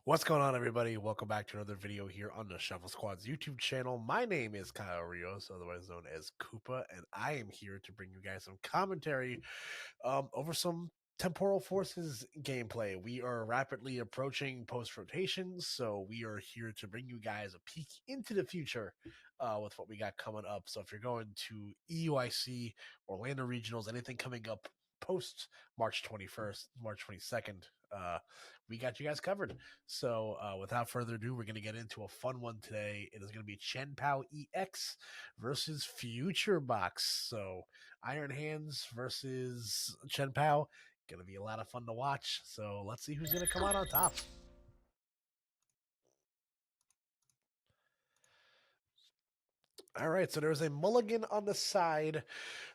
What's going on, everybody? Welcome back to another video here on the Shuffle Squad's YouTube channel. My name is Kyle Rios, otherwise known as Koopa, and I am here to bring you guys some commentary over some Temporal Forces gameplay. We are rapidly approaching post-rotations, so we are here to bring you guys a peek into the future with what we got coming up. So if you're going to EUIC, Orlando Regionals, anything coming up post March 21st, March 22nd, we got you guys covered. So, without further ado, we're going to get into a fun one today. It is going to be Chien-Pao EX versus Future Box. So, Iron Hands versus Chien-Pao. Going to be a lot of fun to watch. So, let's see who's going to come out on top. All right, so there's a mulligan on the side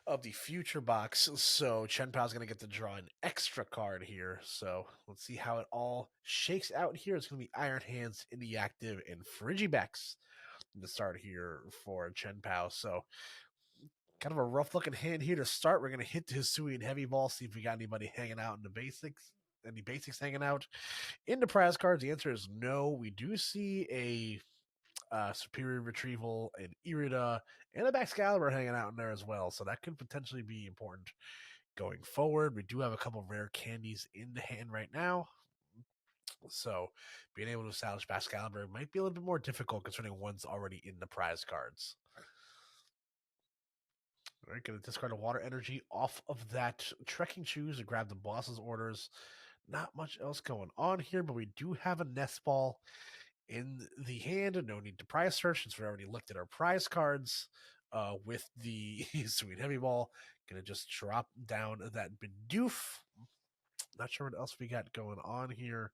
of the future box. So Chien-Pao's going to get to draw an extra card here. So let's see how it all shakes out here. It's going to be Iron Hands, Indie Active, and Frigibax to start here for Chien-Pao. So kind of a rough looking hand here to start. We're going to hit the Hisui and Heavy Ball, see if we got anybody hanging out in the basics. Any basics hanging out in the prize cards? The answer is no. We do see a Superior Retrieval, and Irida, and a Baxcalibur hanging out in there as well. So that could potentially be important going forward. We do have a couple of rare candies in the hand right now. So being able to establish Baxcalibur might be a little bit more difficult considering one's already in the prize cards. All right, going to discard a water energy off of that trekking shoes to grab the boss's orders. Not much else going on here, but we do have a nest ball in the hand. No need to prize search since we already looked at our prize cards with the Sweet Heavy Ball. Gonna just drop down that Bidoof. Not sure what else we got going on here.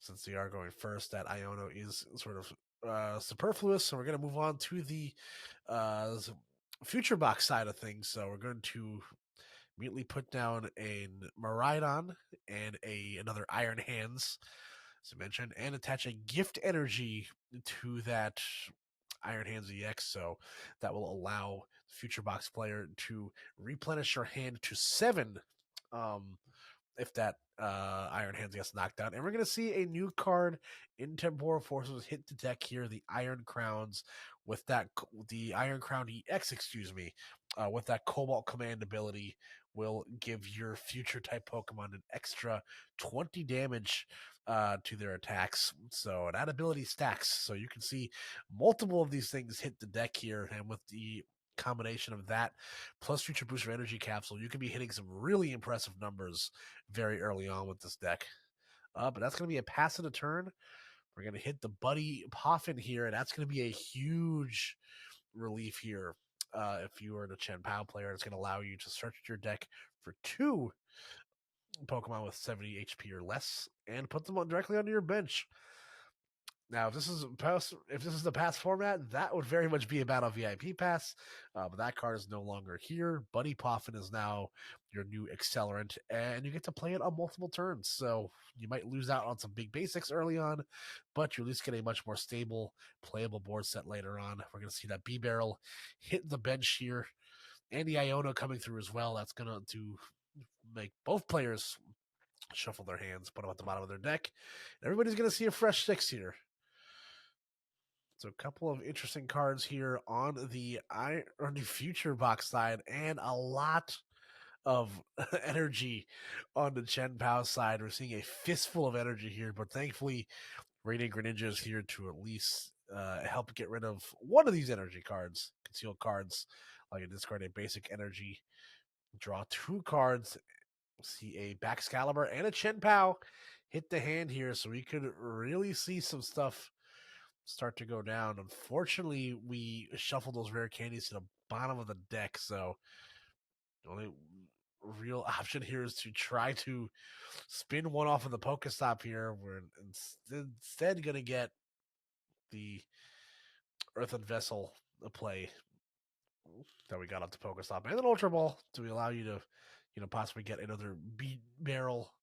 Since we are going first, that Iono is sort of superfluous. So we're going to move on to the future box side of things. So we're going to immediately put down a Miraidon and another Iron Hands, as I mentioned, and attach a gift energy to that Iron Hands EX. So that will allow the future box player to replenish your hand to 7 if that Iron Hands gets knocked out. And we're going to see a new card in Temporal Forces hit the deck here, the Iron Crowns, with the Iron Crown EX, with that Cobalt Command ability will give your future type Pokemon an extra 20 damage to their attacks. So that ability stacks. So you can see multiple of these things hit the deck here, and with the combination of that plus Future Booster Energy Capsule, you can be hitting some really impressive numbers very early on with this deck. But that's going to be a pass of the turn. We're going to hit the Buddy Poffin here, and that's going to be a huge relief here. If you are the Chien-Pao player, it's going to allow you to search your deck for 2 Pokemon with 70 HP or less and put them directly onto your bench. Now, if this is the pass format, that would very much be a Battle VIP pass, but that card is no longer here. Buddy Poffin is now your new accelerant, and you get to play it on multiple turns. So you might lose out on some big basics early on, but you at least get a much more stable, playable board set later on. We're going to see that B-Barrel hit the bench here, and the Iono coming through as well. That's going to make both players shuffle their hands, put them at the bottom of their deck. Everybody's going to see a fresh 6 here. So a couple of interesting cards here on the future box side, and a lot of energy on the Chien-Pao side. We're seeing a fistful of energy here, but thankfully Radiant Greninja is here to at least help get rid of one of these energy cards, concealed cards, like a discard a basic energy, draw 2 cards, see a Baxcalibur and a Chien-Pao hit the hand here, so we could really see some stuff start to go down. Unfortunately, we shuffled those rare candies to the bottom of the deck, so the only real option here is to try to spin one off of the Pokestop here. We're instead going to get the Earthen Vessel play that we got off the Pokestop, and an Ultra Ball to allow you to, possibly get another Beat Barrel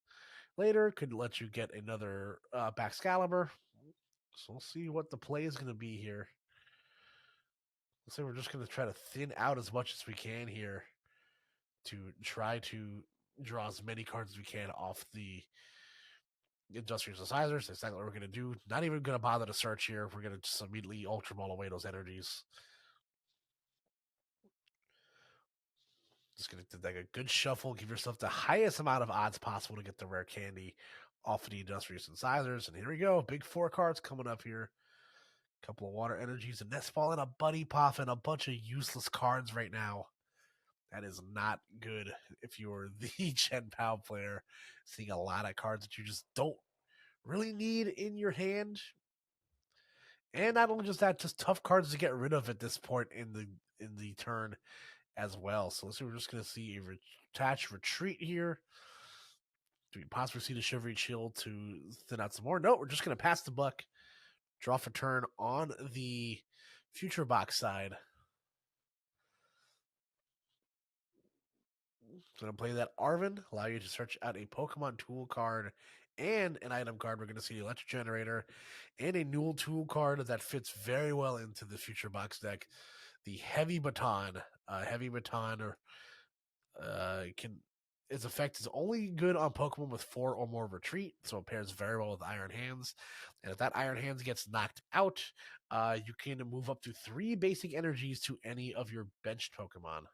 later. Could let you get another Baxcalibur. So we'll see what the play is going to be here. Let's say we're just going to try to thin out as much as we can here to try to draw as many cards as we can off the Industrial Incisors. That's exactly what we're going to do. Not even going to bother to search here. We're going to just immediately Ultra Ball away those energies. Just going to take a good shuffle. Give yourself the highest amount of odds possible to get the rare candy off of the Industrial Incisors. And here we go. Big 4 cards coming up here. Couple of water energies, and that's falling a Buddy Pop and a bunch of useless cards right now. That is not good if you're the Chien-Pao player. Seeing a lot of cards that you just don't really need in your hand. And not only just that, just tough cards to get rid of at this point in the turn as well. So let's see, we're just going to see a attach retreat here. Do we possibly see the Shivery Chill to thin out some more? No, we're just going to pass the buck. Draw for turn on the Future Box side. Going to play that Arvin, allow you to search out a Pokemon tool card and an item card. We're going to see the Electric Generator and a Newell tool card that fits very well into the Future Box deck. The Heavy Baton. Heavy Baton can its effect is only good on Pokemon with 4 or more retreat, so it pairs very well with Iron Hands. And if that Iron Hands gets knocked out, you can move up to 3 basic energies to any of your benched Pokemon.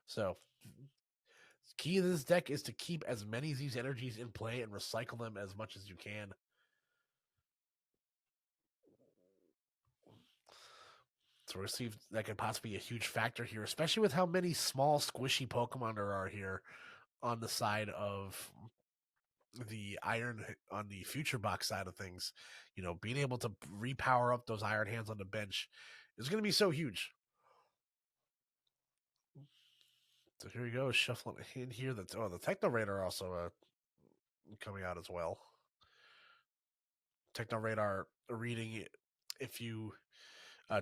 So, key to this deck is to keep as many of these energies in play and recycle them as much as you can. So we see that could possibly be a huge factor here, especially with how many small, squishy Pokemon there are here on the side of the Iron, on the Future Box side of things. You know, being able to repower up those Iron Hands on the bench is going to be so huge. So here we go, shuffling a hand here. That's the Techno Radar also coming out as well. Techno Radar reading, if you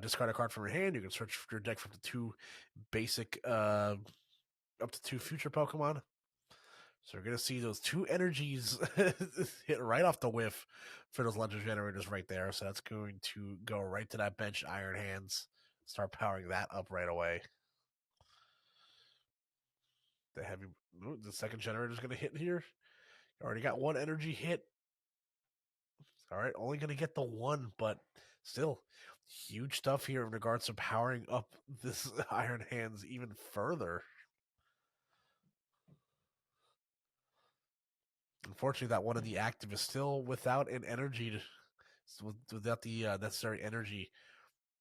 discard a card from your hand, you can search your deck from the 2 basic up to 2 future Pokemon. So we're going to see those 2 energies hit right off the whiff for those Legend Generators right there. So that's going to go right to that bench Iron Hands. Start powering that up right away. The second generator is going to hit here. Already got 1 energy hit. All right, only going to get the 1, but still huge stuff here in regards to powering up this Iron Hands even further. Unfortunately, that one in the active is still without an energy, without the necessary energy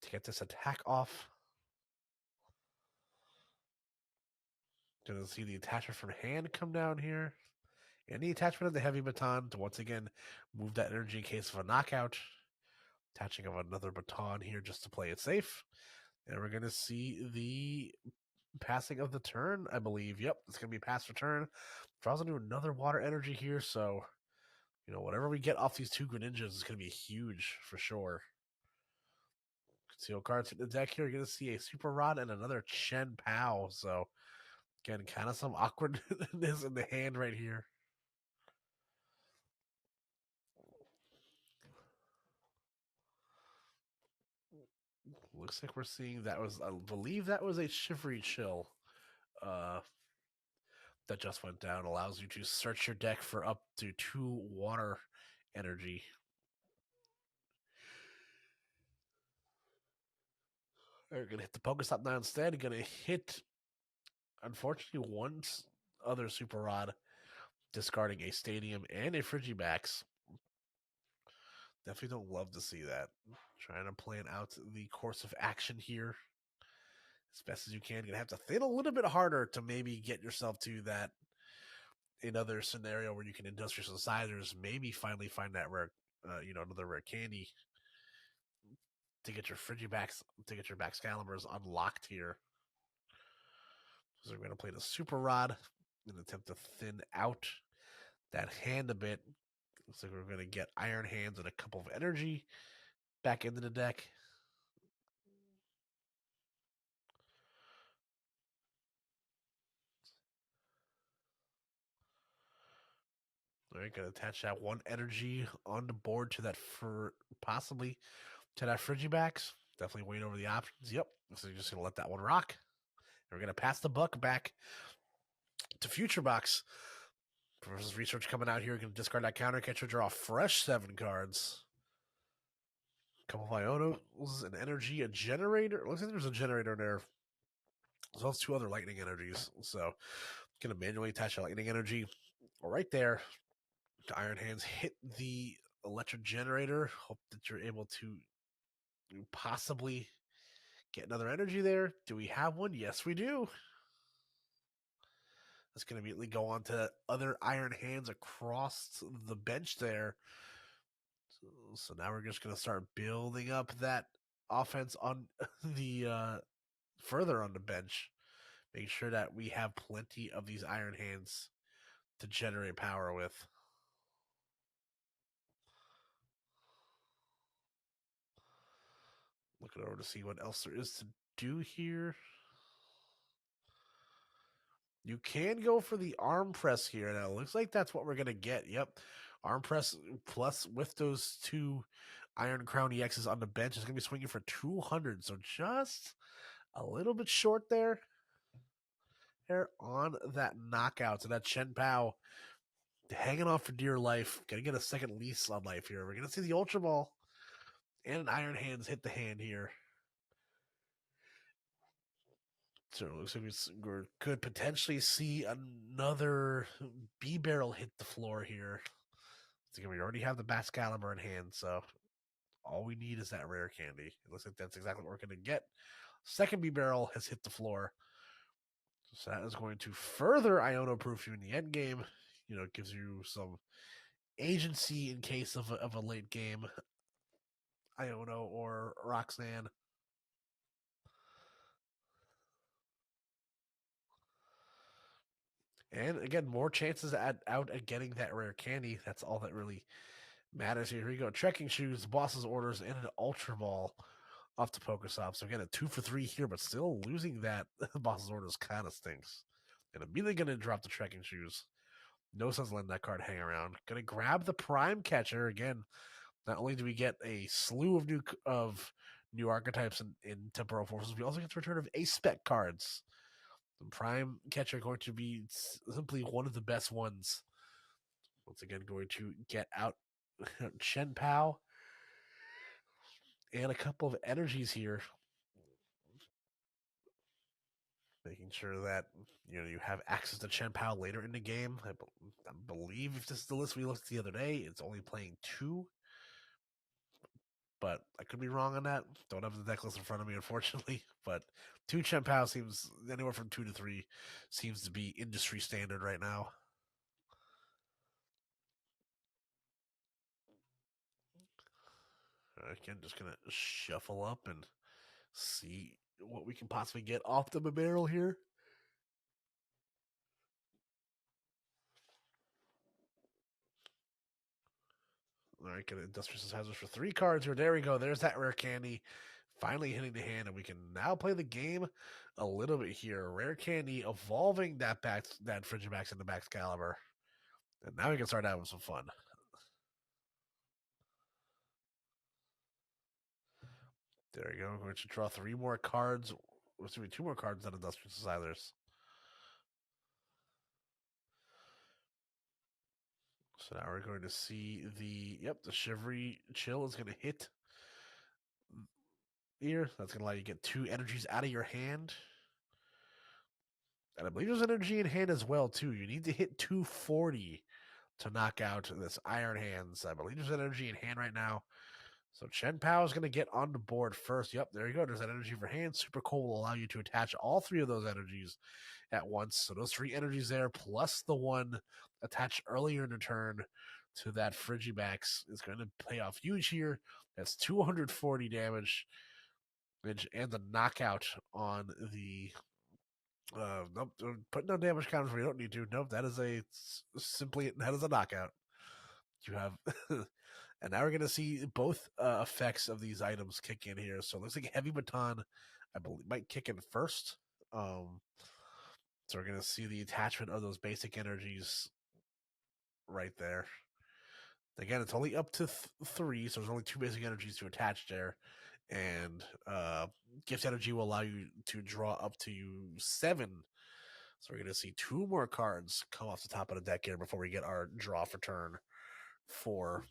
to get this attack off. Gonna see the attachment from hand come down here. And the attachment of the Heavy Baton to once again move that energy in case of a knockout. Attaching of another baton here just to play it safe. And we're gonna see the passing of the turn, I believe. Yep, it's gonna be pass for turn. Draws into another water energy here, so you know, whatever we get off these 2 Greninjas is gonna be huge for sure. Conceal cards in the deck here. You're gonna see a Super Rod and another Chien-Pao. So again, kind of some awkwardness in the hand right here. Looks like we're seeing that was, I believe that was a Shivery Chill that just went down. Allows you to search your deck for up to 2 water energy. We're going to hit the Pokestop now instead. Going to hit, unfortunately, 1 other Super Rod, discarding a Stadium and a Frigibax. Definitely don't love to see that. Trying to plan out the course of action here as best as you can. You're going to have to think a little bit harder to maybe get yourself to that another scenario where you can Industrial Incisors, maybe finally find that rare, another rare candy to get your Frigibax, to get your Baxcaliburs unlocked here. So we're going to play the Super Rod in an attempt to thin out that hand a bit. Looks like we're going to get Iron Hands and a couple of energy back into the deck. All right, gonna attach that 1 energy on the board to that, for possibly to that Frigibax. Definitely weighing over the options. Yep. So you're just gonna let that one rock. And we're gonna pass the buck back To Future Box. Versus research coming out here. Going to discard that counter catcher, draw a fresh 7 cards. A couple of Ionos, an energy, a generator. Looks like there's a generator in there. As well as 2 other lightning energies. So, going to manually attach a lightning energy right there. The Iron Hands hit the electric generator. Hope that you're able to possibly get another energy there. Do we have one? Yes, we do. That's going to immediately go on to other Iron Hands across the bench there. So now we're just going to start building up that offense on the further on the bench. Make sure that we have plenty of these Iron Hands to generate power with. Looking over to see what else there is to do here. You can go for the arm press here. Now, it looks like that's what we're going to get. Yep. Arm press plus with those 2 Iron Crown EXs on the bench is going to be swinging for 200. So just a little bit short there. There on that knockout. So that Chien-Pao hanging on for dear life. Going to get a second lease on life here. We're going to see the Ultra Ball and an Iron Hands hit the hand here. So it looks like we could potentially see another B barrel hit the floor here. So we already have the Bascalibur in hand, so all we need is that rare candy. It looks like that's exactly what we're going to get. Second B barrel has hit the floor. So that is going to further Iono proof you in the end game. You know, it gives you some agency in case of a late game Iono or Roxanne. And again, more chances out at getting that rare candy. That's all that really matters here. Here we go. Trekking shoes, boss's orders, and an ultra ball off to Pokestop. So again, a 2 for 3 here, but still losing that boss's orders kind of stinks. And immediately going to drop the trekking shoes. No sense letting that card hang around. Going to grab the prime catcher again. Not only do we get a slew of new archetypes in temporal forces, we also get the return of ace spec cards. The prime catcher going to be simply one of the best ones. Once again, going to get out Chien-Pao and a couple of energies here. Making sure that you have access to Chien-Pao later in the game. I believe if this is the list we looked at the other day, it's only playing 2. But I could be wrong on that. Don't have the deck list in front of me, unfortunately. But 2 Chien-Pao seems anywhere from 2 to 3 seems to be industry standard right now. Again, just gonna shuffle up and see what we can possibly get off the barrel here. All right, get Industrious Hazards for 3 cards here. There we go. There's that rare candy. Finally hitting the hand, and we can now play the game a little bit here. Rare candy evolving that Frigimax into Baxcalibur. And now we can start having some fun. There we go. We're going to draw 3 more cards. Let's do 2 more cards than Industrious Hazards. So now we're going to see the Shivery Chill is going to hit here. That's going to allow you to get 2 energies out of your hand. And I believe there's energy in hand as well, too. You need to hit 240 to knock out this Iron Hands. I believe there's energy in hand right now. So Chien-Pao is going to get on the board first. Yep, there you go. There's that energy for hand. Super cool will allow you to attach all 3 of those energies at once. So those 3 energies there, plus the one attached earlier in the turn to that Frigimax is going to pay off huge here. That's 240 damage. And the knockout on the nope, put no damage counters where you don't need to. Nope, that is a knockout. You have and now we're gonna see both effects of these items kick in here. So it looks like Heavy Baton, I believe, might kick in first. So we're gonna see the attachment of those basic energies right there. Again, it's only up to 3, so there's only 2 basic energies to attach there. And Gift Energy will allow you to draw up to 7 So we're going to see 2 more cards come off the top of the deck here before we get our draw for turn for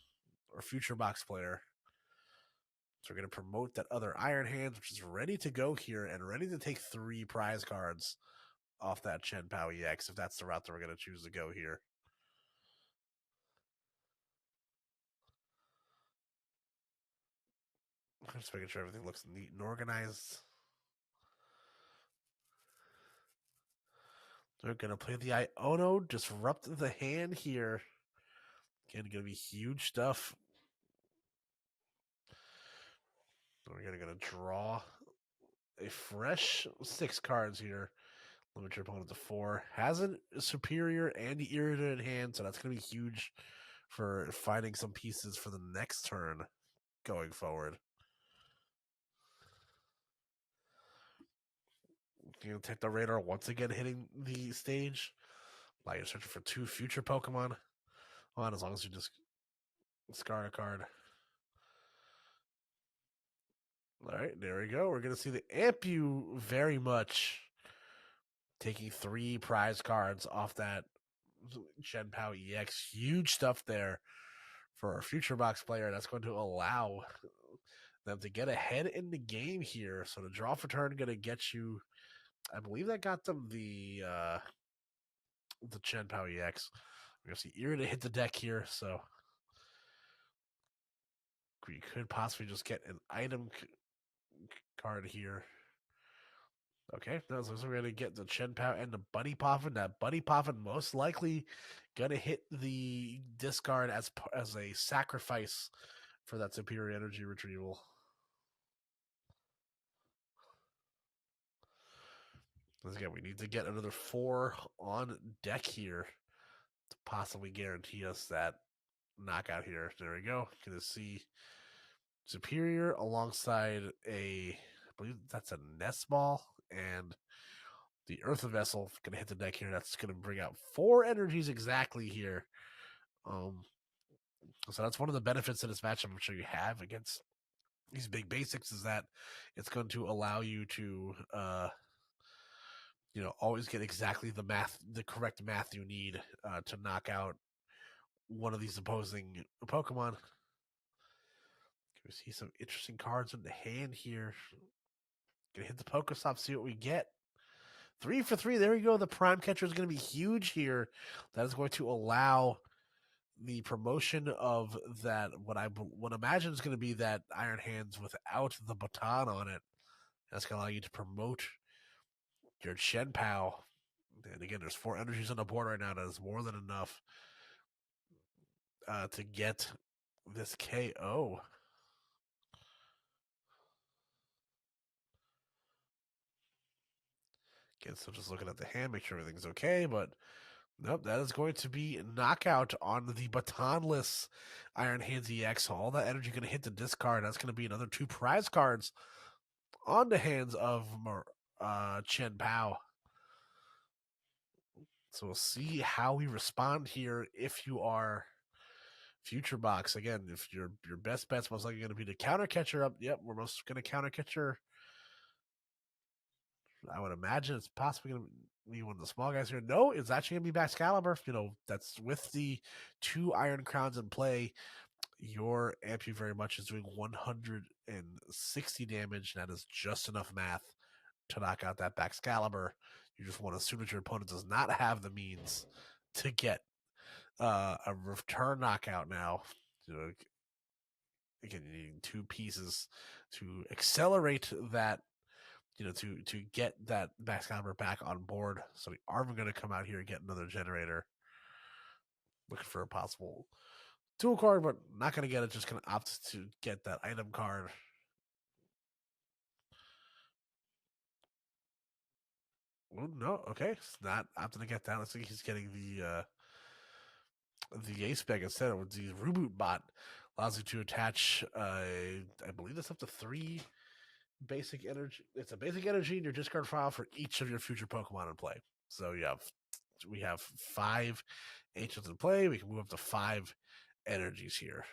our future box player. So we're going to promote that other Iron Hands, which is ready to go here and ready to take 3 prize cards off that Chien-Pao EX, if that's the route that we're going to choose to go here. I'm just making sure everything looks neat and organized. They're going to play the Iono, disrupt the hand here. Again, going to be huge stuff. We're going to draw a fresh 6 cards here. Limit your opponent to 4. Has a superior and irritated hand, so that's going to be huge for finding some pieces for the next turn going forward. You know, take the radar once again hitting the stage. Like you're searching for 2 future Pokemon. On as long as you just discard a card. All right, there we go. We're going to see the Ampu very much taking 3 prize cards off that Chien-Pao EX. Huge stuff there for our future box player. That's going to allow them to get ahead in the game here. So the draw for turn going to get you, I believe that got them the Chien-Pao EX. We're going to see Erie to hit the deck here, so we could possibly just get an item card here. Okay, so we're going to get the Chien-Pao and the Bunny Poffin. That Bunny Poffin most likely going to hit the discard as a sacrifice for that superior energy retrieval. Once again, we need to get another 4 on deck here to possibly guarantee us that knockout here. There we go. Going to see superior alongside I believe that's a nest ball, and the Earthen Vessel going to hit the deck here. That's going to bring out 4 energies exactly here. So that's one of the benefits of this matchup I'm sure you have against these big basics is that it's going to allow you to, always get exactly the correct math you need to knock out one of these opposing Pokemon. We see some interesting cards in the hand here. Gonna hit the Pokestop, see what we get. 3 for 3. There we go. The Prime Catcher is going to be huge here. That is going to allow the promotion of that, what I would imagine is going to be that Iron Hands without the baton on it. That's going to allow you to promote your Chien-Pao. And again, there's 4 energies on the board right now. That is more than enough to get this KO. Again, so just looking at the hand, make sure everything's okay, but nope, that is going to be a knockout on the batonless Iron Hands EX. All that energy going to hit the discard. That's going to be another 2 prize cards on the hands of Chien-Pao. So we'll see how we respond here if you are future box. Again, if your best bet's most likely going to be the counter catcher up. Yep, we're most going to counter catcher. I would imagine it's possibly going to be one of the small guys here. No, it's actually going to be Baxcalibur. That's with the 2 Iron Crowns in play. Your Ampu very much is doing 160 damage. That is just enough math to knock out that Baxcalibur. You just want to assume that your opponent does not have the means to get a return knockout now. Again, you need 2 pieces to accelerate that, to get that Baxcalibur back on board. So we are going to come out here and get another generator. Looking for a possible dual card, but not going to get it. Just going to opt to get that item card. Oh, no, okay. It's not opting to get that. Looks like he's getting the Ace Bag instead. With the Reboot Bot allows you to attach, I believe that's up to 3 basic energy. It's a basic energy in your discard file for each of your future Pokemon in play. So we have 5 ancients in play. We can move up to 5 energies here.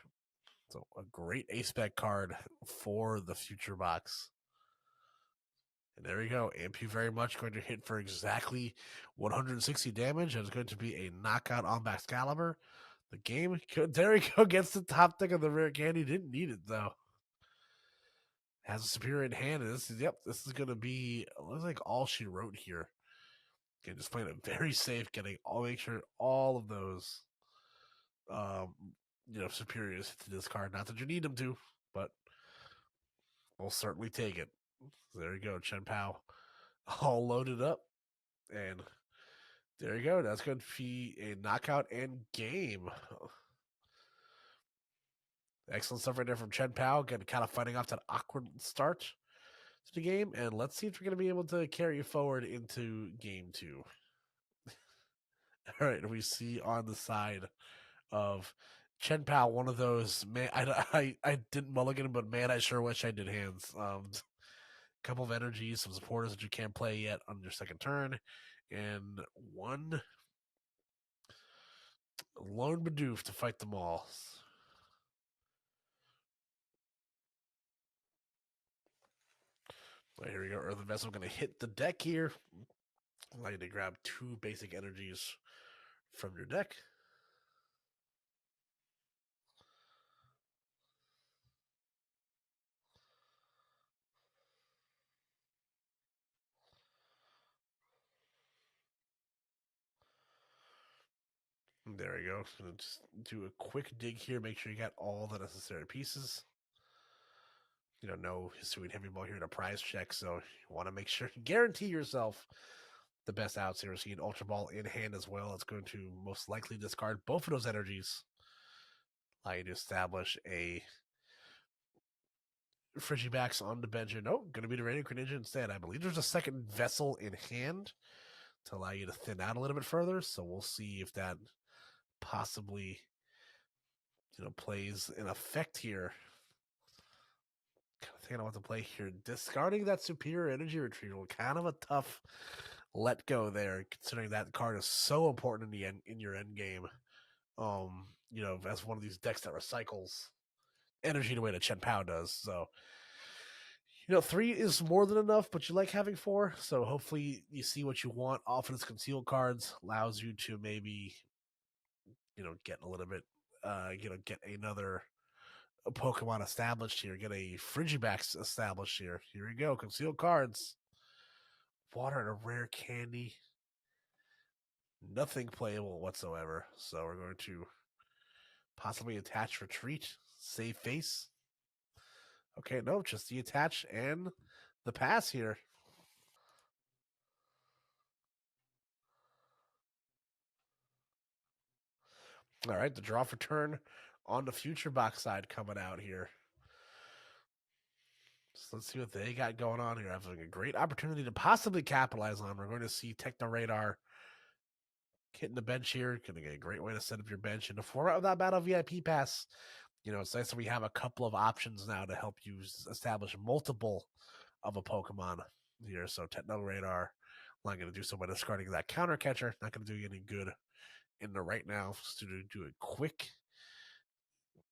So a great Ace Spec card for the future box. And there we go. Amp you very much. Going to hit for exactly 160 damage. And it's going to be a knockout on Excalibur. The game, there he go, gets the top deck of the rare candy. Didn't need it, though. Has a superior in hand. And this is going to be, looks like all she wrote here. Okay, just playing it very safe, make sure all of those, um, superiors to this card. Not that you need them to, but we'll certainly take it. So there you go, Chien-Pao, all loaded up, and there you go. That's going to be a knockout and game. Excellent stuff right there from Chien-Pao. Again, kind of fighting off that awkward start to the game, and let's see if we're going to be able to carry forward into game two. All right, we see on the side of Chien-Pao, one of those, man, I didn't mulligan, but man, I sure wish I did hands. Couple of energies, some supporters that you can't play yet on your second turn, and one lone Bidoof to fight them all. Right, here we go. Earthen Vessel going to hit the deck here. Allow you to grab 2 basic energies from your deck. There we go. So just do a quick dig here. Make sure you got all the necessary pieces. No Hisuian Heavy Ball here in a prize check, so you want to make sure, guarantee yourself the best outs here. See an Ultra Ball in hand as well. It's going to most likely discard both of those energies. Allow you to establish a Frigibax on the bench. Nope, going to be the Radio Greninja instead. I believe there's a second vessel in hand to allow you to thin out a little bit further. So we'll see if that possibly, plays an effect here. Kind of thinking about what to play here. Discarding that Superior Energy Retrieval, kind of a tough let go there, considering that card is so important in your end game. As one of these decks that recycles energy the way that Chien-Pao does. So 3 is more than enough, but you like having 4. So hopefully you see what you want off of its concealed cards. Allows you to maybe, get a little bit, get another Pokemon established here. Get a Frigibax established here. Here we go. Concealed cards. Water and a rare candy. Nothing playable whatsoever. So we're going to possibly attach retreat. Save face. Okay, no, just the attach and the pass here. All right, the draw for turn on the future box side coming out here. So let's see what they got going on here. Having a great opportunity to possibly capitalize on. We're going to see Techno Radar hitting the bench here. Going to get a great way to set up your bench in the format of that Battle VIP Pass. It's nice that we have a couple of options now to help you establish multiple of a Pokemon here. So Techno Radar, I'm not going to do so by discarding that counter catcher. Not going to do you any good in the right now. Just to do a quick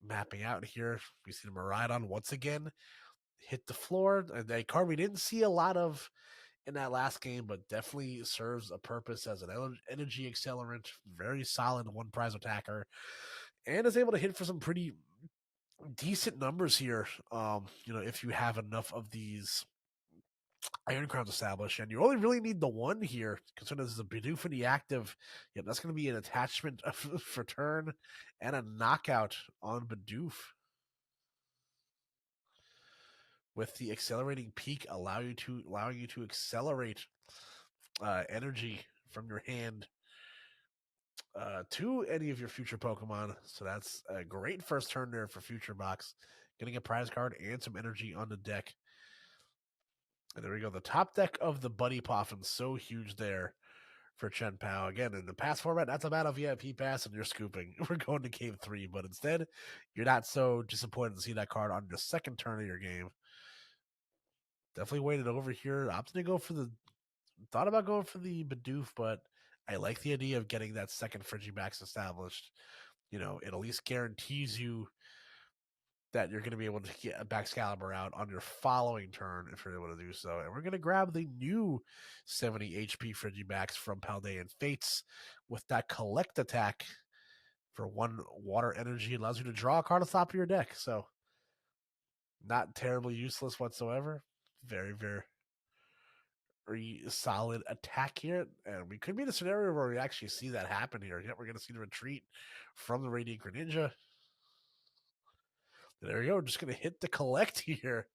mapping out here. We see the Miraidon once again hit the floor. A card we didn't see a lot of in that last game, but definitely serves a purpose as an energy accelerant. Very solid one prize attacker, and is able to hit for some pretty decent numbers here. If you have enough of these Iron Crowns established, and you only really need the one here, considering this is a Bidoof in the active. Yep, that's going to be an attachment for turn and a knockout on Bidoof. With the accelerating peak, allowing you to accelerate energy from your hand to any of your future Pokemon. So that's a great first turn there for Future Box. Getting a prize card and some energy on the deck. And there we go. The top deck of the Buddy Poffin, so huge there for Chien-Pao. Again, in the pass format, that's about a VIP pass, and you're scooping. We're going to game 3, but instead, you're not so disappointed to see that card on the second turn of your game. Definitely waited over here. Opted to go for thought about going for the Bidoof, but I like the idea of getting that second Frigibax established. It at least guarantees you that you're going to be able to get a Baxcalibur out on your following turn if you're able to do so. And we're going to grab the new 70 HP Frigibax from Paldean Fates with that collect attack for 1 water energy. It allows you to draw a card on the top of your deck. So not terribly useless whatsoever. Very, very solid attack here. And we could be in a scenario where we actually see that happen here. Yet we're going to see the retreat from the Radiant Greninja. There you go. Just going to hit the collect here.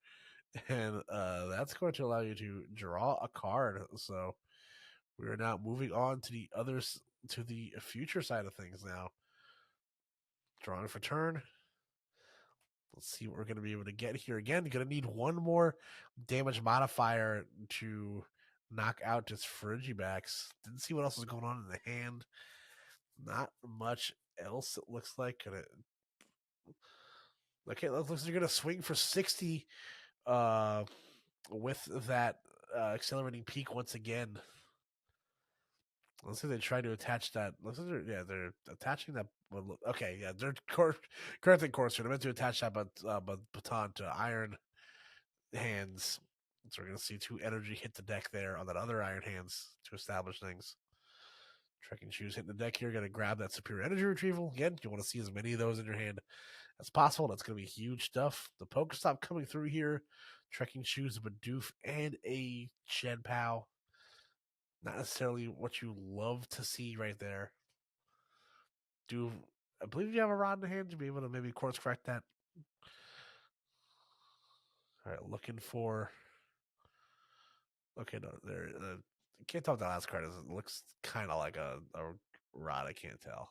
And that's going to allow you to draw a card. So we are now moving on to the future side of things now. Drawing for turn. Let's see what we're going to be able to get here. Again, you're going to need 1 more damage modifier to knock out this Frigibax. Didn't see what else was going on in the hand. Not much else, it looks like. Okay, it looks like you're going to swing for 60 with that accelerating peak once again. Let's say they try to attach that. They're attaching that. Okay, yeah, they're correcting course here. They're meant to attach that baton to Iron Hands. So we're going to see 2 energy hit the deck there on that other Iron Hands to establish things. Trekking Shoes hitting the deck here. Going to grab that Superior Energy Retrieval. Again, you want to see as many of those in your hand as possible. That's going to be huge stuff. The Pokestop coming through here. Trekking Shoes, a Bidoof, and a Chien-Pao. Not necessarily what you love to see right there. I believe you have a rod in the hand to be able to maybe course correct that? All right, looking for. Okay, no, there. I can't tell what that last card is. It looks kind of like a rod. I can't tell.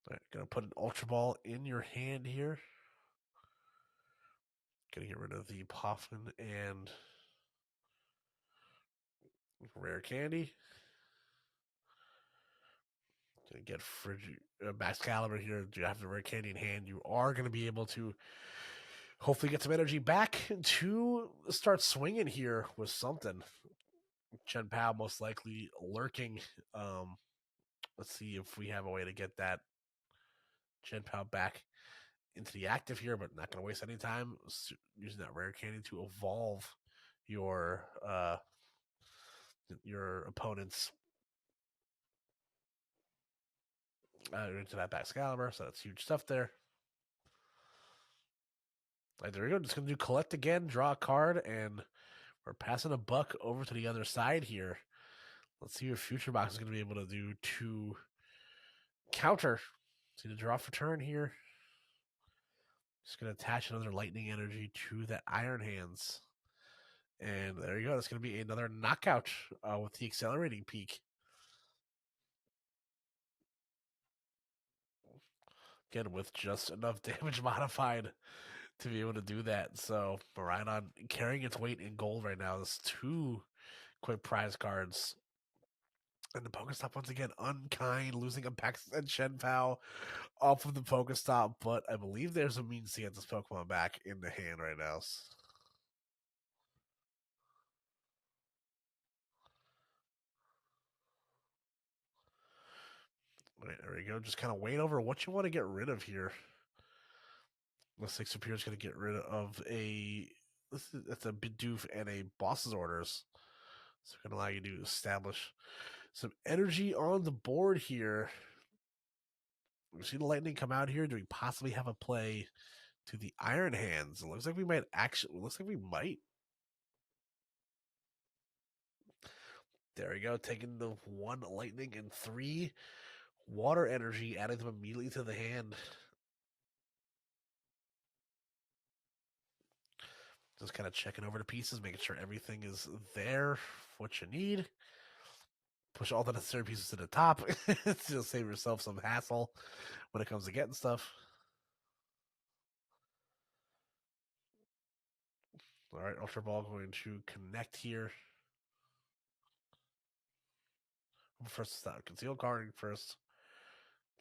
All right, gonna put an Ultra Ball in your hand here. Gonna get rid of the Poffin and Rare Candy. Gonna get Baxcalibur here. Do you have the Rare Candy in hand? You are gonna be able to hopefully get some energy back to start swinging here with something. Chien-Pao most likely lurking. Let's see if we have a way to get that Chien-Pao back into the active here, but not going to waste any time using that Rare Candy to evolve your opponent's into that Baxcalibur. So that's huge stuff there. Right, there we go. Just going to do collect again, draw a card, and we're passing a buck over to the other side here. Let's see what Future Box is going to be able to do to counter. See the draw for turn here. Just going to attach another Lightning Energy to that Iron Hands. And there you go. That's going to be another knockout with the accelerating peak. Again, with just enough damage modified to be able to do that. So Maridon carrying its weight in gold right now. There's 2 quick prize cards. And the Pokestop once again, unkind, losing a Pax and Chien-Pao off of the Pokestop. But I believe there's a means to get this Pokemon back in the hand right now. Right, there we go. Just kind of wait over what you want to get rid of here. Looks like Superior's going to get rid of that's a Bidoof and a Boss's Orders. So it's going to allow you to establish some energy on the board here. We've seen the Lightning come out here. Do we possibly have a play to the Iron Hands? It looks like we might There we go. Taking the 1 Lightning and 3 water energy, adding them immediately to the hand. Just kind of checking over the pieces, making sure everything is there, what you need. Push all the necessary pieces to the top to save yourself some hassle when it comes to getting stuff. All right, Ultra Ball going to connect here. First, stop concealed carding first.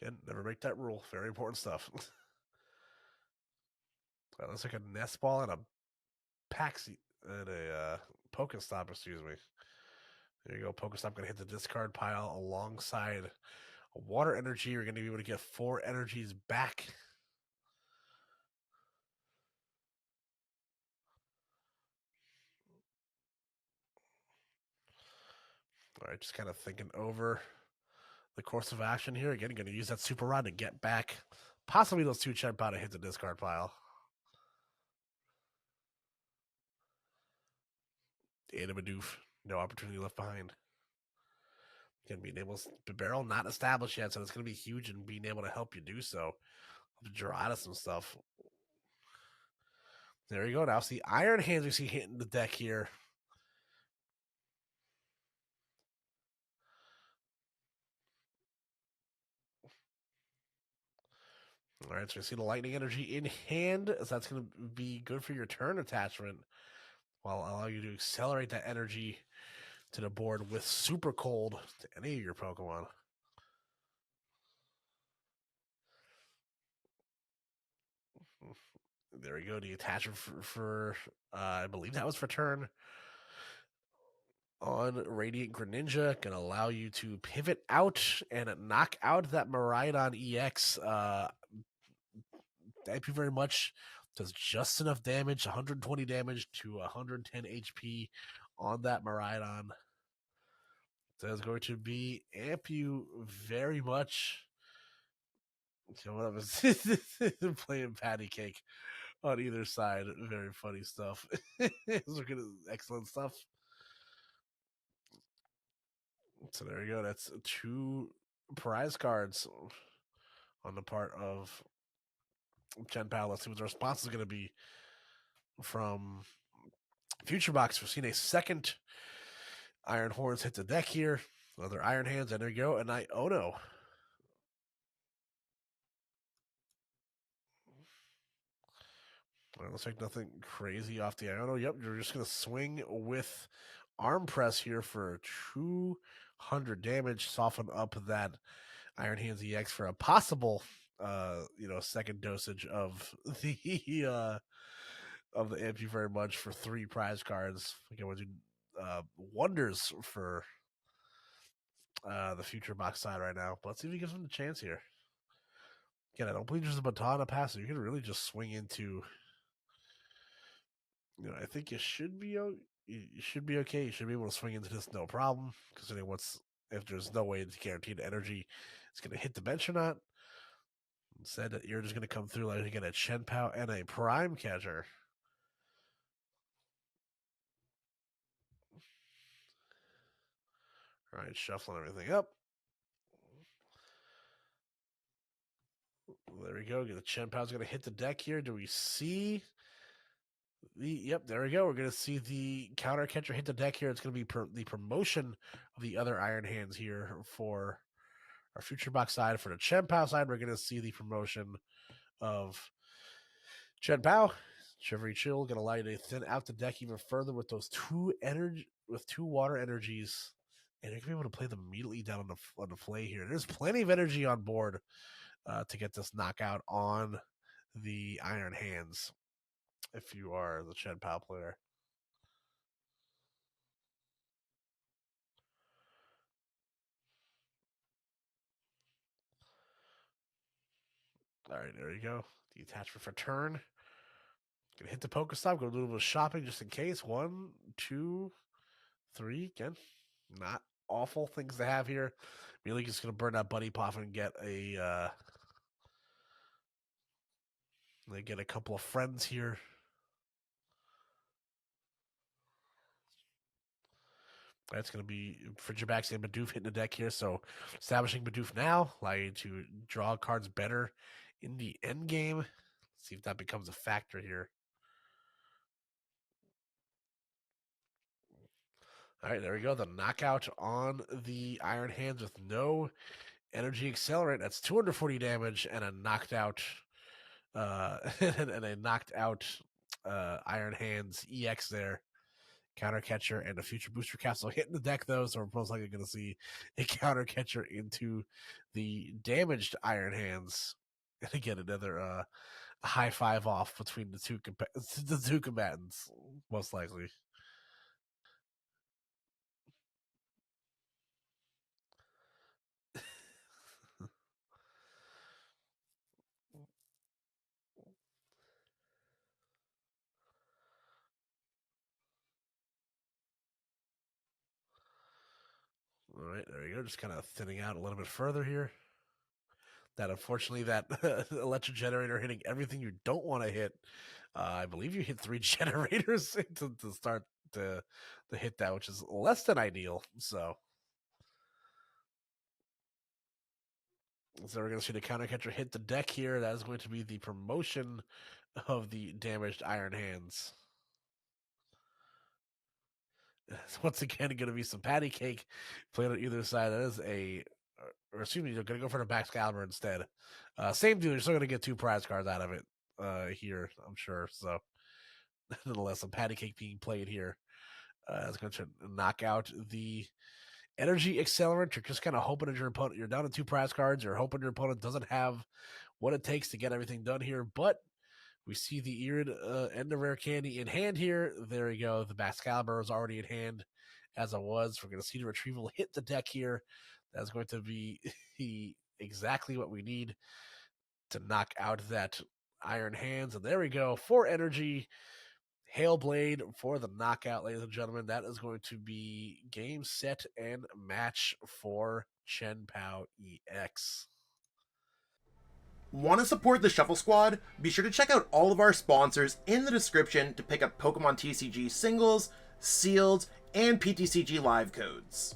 Again, never break that rule. Very important stuff. That looks like a nest ball and a Paxi and a Pokestop, excuse me. There you go. Pokestop going to hit the discard pile alongside a water energy. You're going to be able to get 4 energies back. All right, just kind of thinking over the course of action here. Again, going to use that super rod to get back possibly those two Chien-Pao to hit the discard pile. And a Bidoof. No opportunity left behind. Again, being able to barrel not established yet, so it's going to be huge in being able to help you do so. To draw out of some stuff. There you go. Now see Iron Hands we see hitting the deck here. All right, so you see the lightning energy in hand. So that's going to be good for your turn attachment while allow you to accelerate that energy to the board with super cold to any of your Pokemon. There we go. The attachment for I believe that was for turn on Radiant Greninja. Going to allow you to pivot out and knock out that Miraidon EX. Thank you very much. Does just enough damage, 120 damage to 110 HP on that Miraidon. So it's going to be amp you very much. So what I was playing patty cake on either side. Very funny stuff. Looking at excellent stuff. So there you go. That's 2 prize cards on the part of Chien-Pao. Let's see what the response is going to be from Future Box. We've seen a second Iron Horns hit the deck here. Another Iron Hands, and there you go. And Iono. All right, looks like nothing crazy off the Iono. Yep, you're just going to swing with Arm Press here for 200 damage. Soften up that Iron Hands EX for a possible, second dosage of the amp you very much for 3 prize cards. Again, we'll do wonders for the Future Box side right now. But let's see if he gives him the chance here. Again, I don't believe there's a baton to pass. So you can really just swing into. I think you should be okay. You should be able to swing into this no problem. Considering if there's no way to guarantee the energy is going to hit the bench or not. Instead, you're just going to come through like you get a Chien-Pao and a Prime Catcher. All right, shuffling everything up. There we go. The Chien-Pao's going to hit the deck here. Do we see Yep, there we go. We're going to see the counter catcher hit the deck here. It's going to be the promotion of the other Iron Hands here for our Future Box side. For the Chien-Pao side, we're going to see the promotion of Chien-Pao. Shivery Chill going to allow you to thin out the deck even further with those 2 water energies, and you're going to be able to play them immediately down on the play here. There's plenty of energy on board to get this knockout on the Iron Hands if you are the Chien-Pao player. All right, there you go. The attachment for turn. Gonna hit the Pokestop, go do a little bit of shopping just in case. 1, 2, 3. Again, not awful things to have here. Really just gonna burn that Buddy Pop and get they get a couple of friends here. That's going to be Frigibax and Bidoof hitting the deck here. So establishing Bidoof now, allow you to draw cards better in the end game. Let's see if that becomes a factor here. All right, there we go. The knockout on the Iron Hands with no energy accelerant. That's 240 damage and a knocked out and a knocked out Iron Hands EX there. Counter catcher and a future booster capsule hitting the deck though, so we're most likely going to see a counter catcher into the damaged Iron Hands. And again, another high five off between the two combatants, most likely. right, there we go. Just kind of thinning out a little bit further here. That unfortunately, that electric generator hitting everything you don't want to hit. I believe you hit 3 generators to start to hit that, which is less than ideal. So we're going to see the counter catcher hit the deck here. That is going to be the promotion of the damaged Iron Hands. Once again, going to be some patty cake played on either side. That is or excuse me, you're going to go for the Baxcalibur instead. Same deal. You're still going to get 2 prize cards out of it here, I'm sure. So, nonetheless, some patty cake being played here. It's going to knock out the energy accelerant. You're just kind of hoping that your opponent, you're down to 2 prize cards. You're hoping your opponent doesn't have what it takes to get everything done here. But we see the Irid and the rare candy in hand here. There we go. The Baxcalibur is already in hand as it was. We're going to see the retrieval hit the deck here. That's going to be exactly what we need to knock out that Iron Hands. And there we go. 4 energy. Hailblade for the knockout, ladies and gentlemen. That is going to be game, set, and match for Chien-Pao EX. Want to support the Shuffle Squad? Be sure to check out all of our sponsors in the description to pick up Pokemon TCG singles, sealed, and PTCG live codes.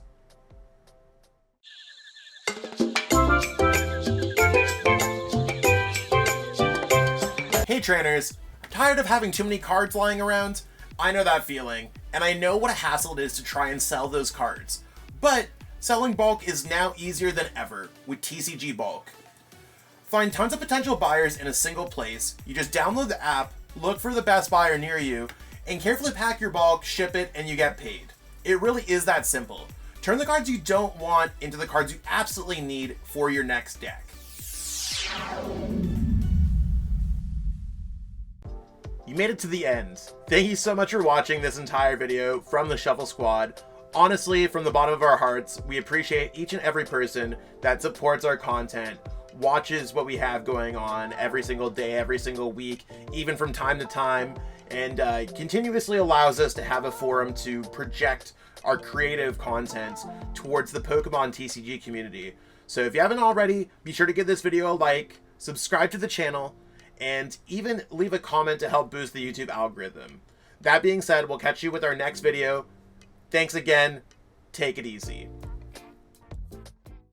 Hey trainers, tired of having too many cards lying around? I know that feeling, and I know what a hassle it is to try and sell those cards. But selling bulk is now easier than ever with TCG Bulk. Find tons of potential buyers in a single place. You just download the app, look for the best buyer near you, and carefully pack your bulk, ship it, and you get paid. It really is that simple. Turn the cards you don't want into the cards you absolutely need for your next deck. You made it to the end. Thank you so much for watching this entire video from the Shuffle Squad. Honestly, from the bottom of our hearts, we appreciate each and every person that supports our content, watches what we have going on every single day, every single week, even from time to time, and continuously allows us to have a forum to project our creative content towards the Pokemon TCG community. So if you haven't already, be sure to give this video a like, subscribe to the channel, and even leave a comment to help boost the YouTube algorithm. That being said, we'll catch you with our next video. Thanks again. Take it easy.